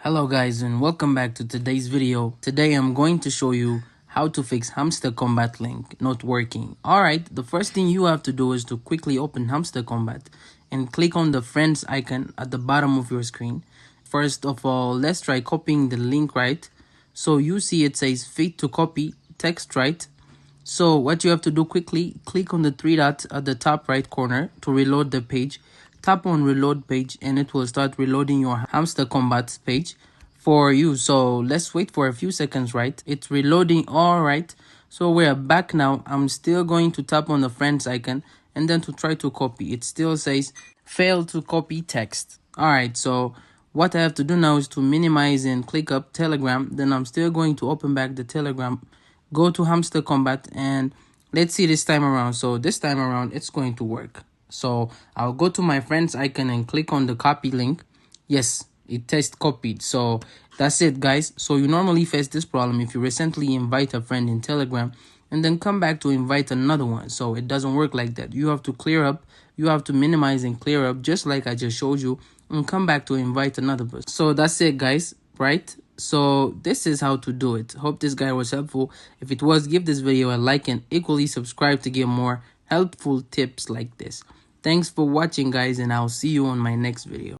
Hello guys and welcome back to today's video. Today I'm going to show you how to fix Hamster Kombat link not working. Alright, the first thing you have to do is to quickly open Hamster Kombat and click on the friends icon at the bottom of your screen. First of all, let's try copying the link, right? So you see it says fit to copy text, right? So what you have to do, quickly click on the three dots at the top right corner to reload the page. Tap on reload page and it will start reloading your Hamster Kombat page for you. So let's wait for a few seconds, right? It's reloading. All right, so we're back now. I'm still going to tap on the friends icon and then to try to copy. It still says fail to copy text. All right, so what I have to do now is to minimize and click up Telegram. Then I'm still going to open back the Telegram, go to Hamster Kombat, and let's see this time around. So this time around it's going to work. So I'll go to my friends icon and click on the copy link. Yes, it test copied. So that's it, guys. So you normally face this problem if you recently invite a friend in Telegram and then come back to invite another one. So it doesn't work like that. You have to clear up, you have to minimize and clear up just like I just showed you, and come back to invite another person. So that's it, guys, right? So this is how to do it. Hope this guide was helpful. If it was, give this video a like and equally subscribe to get more helpful tips like this. Thanks for watching, guys, and I'll see you on my next video.